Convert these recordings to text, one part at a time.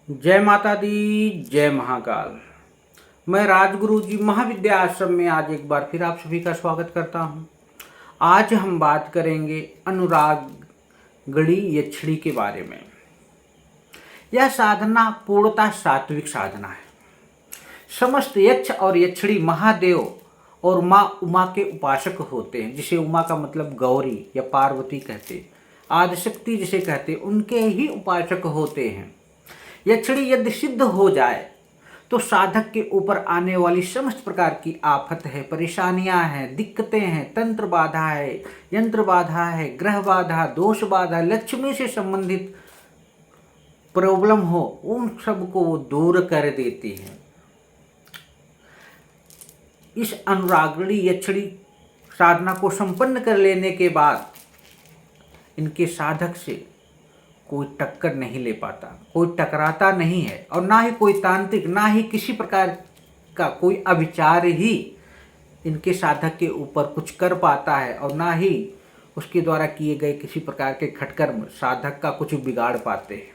जय माता दी, जय महाकाल। मैं राजगुरु जी महाविद्या आश्रम में आज एक बार फिर आप सभी का स्वागत करता हूं। आज हम बात करेंगे अनुरागणी यक्षिणी के बारे में। यह साधना पूर्णतः सात्विक साधना है। समस्त यक्ष और यक्षिणी महादेव और माँ उमा के उपासक होते हैं, जिसे उमा का मतलब गौरी या पार्वती कहते, आदिशक्ति जिसे कहते, उनके ही उपासक होते हैं। यक्षिणी यदि सिद्ध हो जाए तो साधक के ऊपर आने वाली समस्त प्रकार की आफत है, परेशानियां हैं, दिक्कतें हैं, तंत्र बाधा है, यंत्र बाधा है, ग्रह बाधा, दोष बाधा, लक्ष्मी से संबंधित प्रॉब्लम हो, उन सब को वो दूर कर देती है। इस अनुरागणी यक्षिणी साधना को संपन्न कर लेने के बाद इनके साधक से कोई टक्कर नहीं ले पाता, कोई टकराता नहीं है, और ना ही कोई तांत्रिक, ना ही किसी प्रकार का कोई अविचार ही इनके साधक के ऊपर कुछ कर पाता है, और ना ही उसके द्वारा किए गए किसी प्रकार के खटकर्म साधक का कुछ बिगाड़ पाते हैं।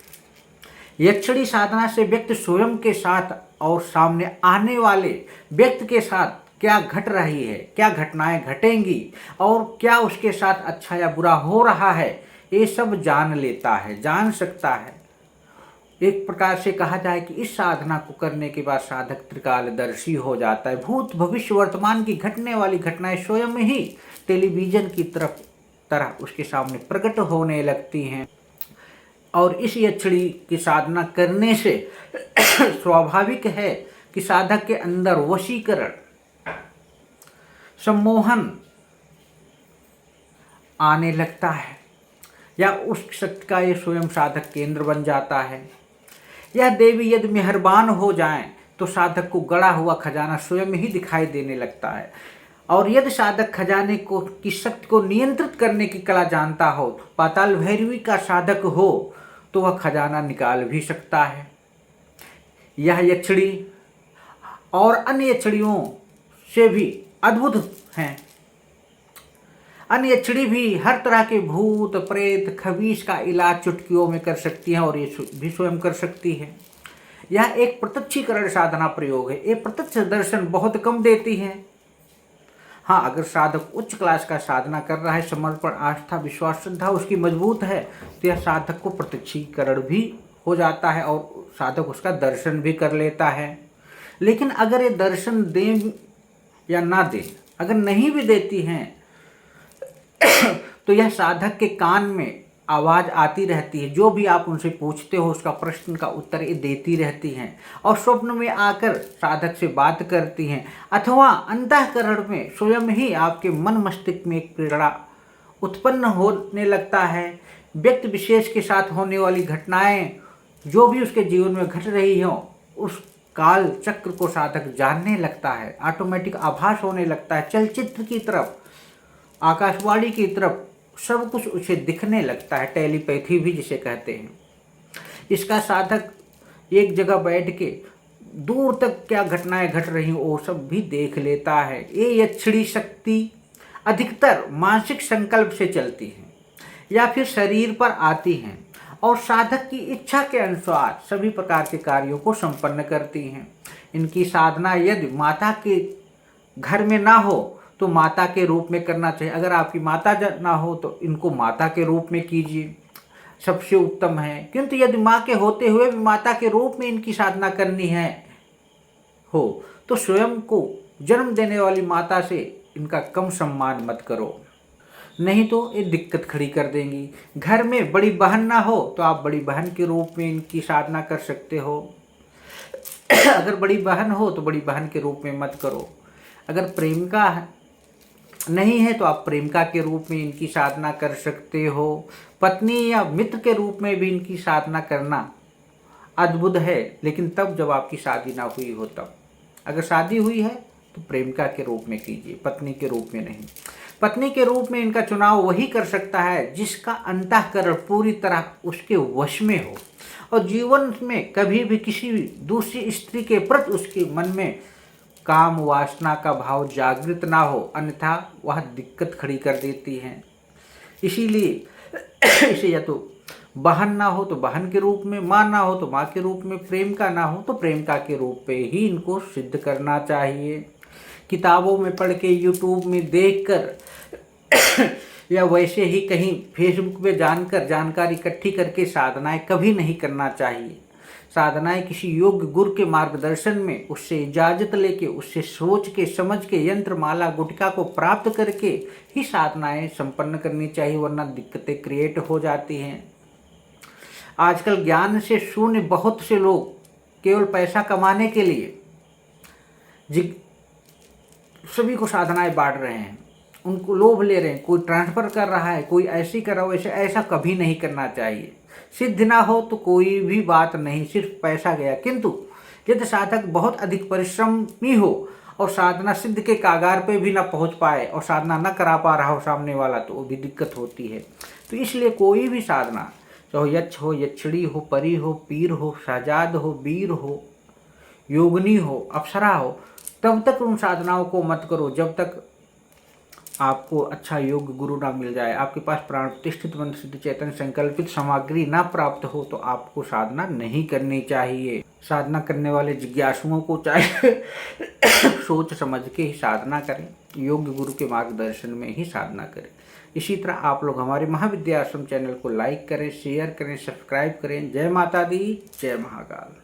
यक्षिणी साधना से व्यक्ति स्वयं के साथ और सामने आने वाले व्यक्ति के साथ क्या घट रही है, क्या घटनाएं घटेंगी और क्या उसके साथ अच्छा या बुरा हो रहा है, ये सब जान लेता है, जान सकता है। एक प्रकार से कहा जाए कि इस साधना को करने के बाद साधक त्रिकालदर्शी हो जाता है। भूत भविष्य वर्तमान की घटने वाली घटनाएं स्वयं ही टेलीविजन की तरह उसके सामने प्रकट होने लगती हैं। और इस यक्षिणी की साधना करने से स्वाभाविक है कि साधक के अंदर वशीकरण, सम्मोहन आने लगता है, या उस शक्ति का ये स्वयं साधक केंद्र बन जाता है। यह देवी यदि मेहरबान हो जाएं तो साधक को गड़ा हुआ खजाना स्वयं ही दिखाई देने लगता है। और यदि साधक खजाने को की शक्ति को नियंत्रित करने की कला जानता हो, पाताल भैरवी का साधक हो, तो वह खजाना निकाल भी सकता है। यह यक्षिणी और अन्य यक्षिणियों से भी अद्भुत हैं। अन्य यक्षिणी भी हर तरह के भूत प्रेत खबीस का इलाज चुटकियों में कर सकती हैं, और ये भी स्वयं कर सकती है। यह एक प्रत्यक्षीकरण साधना प्रयोग है। ये प्रत्यक्ष दर्शन बहुत कम देती है। हाँ, अगर साधक उच्च क्लास का साधना कर रहा है, समर्पण, आस्था, विश्वास, श्रद्धा उसकी मजबूत है, तो यह साधक को प्रत्यक्षीकरण भी हो जाता है और साधक उसका दर्शन भी कर लेता है। लेकिन अगर ये दर्शन दें या ना दें, अगर नहीं भी देती हैं तो यह साधक के कान में आवाज़ आती रहती है। जो भी आप उनसे पूछते हो उसका प्रश्न का उत्तर ये देती रहती हैं, और स्वप्न में आकर साधक से बात करती हैं, अथवा अंतःकरण में स्वयं ही आपके मन मस्तिष्क में एक प्रेरणा उत्पन्न होने लगता है। व्यक्ति विशेष के साथ होने वाली घटनाएं जो भी उसके जीवन में घट रही हों, उस काल चक्र को साधक जानने लगता है। ऑटोमेटिक आभास होने लगता है। चलचित्र की तरफ, आकाशवाणी की तरफ सब कुछ उसे दिखने लगता है। टेलीपैथी भी जिसे कहते हैं। इसका साधक एक जगह बैठ के दूर तक क्या घटनाएं घट रही हैं वो सब भी देख लेता है। ये यक्षिणी शक्ति अधिकतर मानसिक संकल्प से चलती है या फिर शरीर पर आती हैं, और साधक की इच्छा के अनुसार सभी प्रकार के कार्यों को संपन्न करती हैं। इनकी साधना यदि माता के घर में ना हो तो माता के रूप में करना चाहिए। अगर आपकी माता ना हो तो इनको माता के रूप में कीजिए, सबसे उत्तम है। किंतु यदि माँ के होते हुए भी माता के रूप में इनकी साधना करनी है हो तो स्वयं को जन्म देने वाली माता से इनका कम सम्मान मत करो, नहीं तो ये दिक्कत खड़ी कर देंगी। घर में बड़ी बहन ना हो तो आप बड़ी बहन के रूप में इनकी साधना कर सकते हो। अगर बड़ी बहन हो तो बड़ी बहन के रूप में मत करो। अगर प्रेमिका नहीं है तो आप प्रेमिका के रूप में इनकी साधना कर सकते हो। पत्नी या मित्र के रूप में भी इनकी साधना करना अद्भुत है, लेकिन तब जब आपकी शादी ना हुई हो तब। अगर शादी हुई है तो प्रेमिका के रूप में कीजिए, पत्नी के रूप में नहीं। पत्नी के रूप में इनका चुनाव वही कर सकता है जिसका अंतःकरण पूरी तरह उसके वश में हो, और जीवन में कभी भी किसी दूसरी स्त्री के प्रति उसके मन में काम वासना का भाव जागृत ना हो, अन्यथा वह दिक्कत खड़ी कर देती हैं। इसीलिए इसे या तो बहन ना हो तो बहन के रूप में, माँ ना हो तो माँ के रूप में, प्रेमिका ना हो तो प्रेमिका के रूप में ही इनको सिद्ध करना चाहिए। किताबों में पढ़ के, यूट्यूब में देखकर या वैसे ही कहीं फेसबुक पे जानकर जानकारी इकट्ठी करके साधनाएं कभी नहीं करना चाहिए। साधनाएं किसी योग्य गुरु के मार्गदर्शन में, उससे इजाजत लेके, उससे सोच के समझ के, यंत्र माला गुटका को प्राप्त करके ही साधनाएं संपन्न करनी चाहिए, वरना दिक्कतें क्रिएट हो जाती हैं। आजकल ज्ञान से शून्य बहुत से लोग केवल पैसा कमाने के लिए सभी को साधनाएं बांट रहे हैं, उनको लोभ ले रहे हैं, कोई ट्रांसफ़र कर रहा है, कोई ऐसे कर रहा है, वैसे ऐसा कभी नहीं करना चाहिए। सिद्ध ना हो तो कोई भी बात नहीं, सिर्फ पैसा गया। किंतु यदि साधक बहुत अधिक परिश्रमी हो और साधना सिद्ध के कागार पे भी ना पहुंच पाए और साधना न करा पा रहा हो सामने वाला, तो वो भी दिक्कत होती है। तो इसलिए कोई भी साधना, चाहे यक्ष हो, यक्षिणी हो, परी हो, पीर हो, शहजाद हो, वीर हो, योगिनी हो, अप्सरा हो, तब तक उन साधनाओं को मत करो जब तक आपको अच्छा योग्य गुरु ना मिल जाए, आपके पास प्राण प्रतिष्ठित मंत्र सिद्ध चैतन्य संकल्पित सामग्री ना प्राप्त हो, तो आपको साधना नहीं करनी चाहिए। साधना करने वाले जिज्ञासुओं को चाहे सोच समझ के ही साधना करें, योग्य गुरु के मार्गदर्शन में ही साधना करें। इसी तरह आप लोग हमारे महाविद्या आश्रम चैनल को लाइक करें, शेयर करें, सब्सक्राइब करें। जय माता दी, जय महाकाल।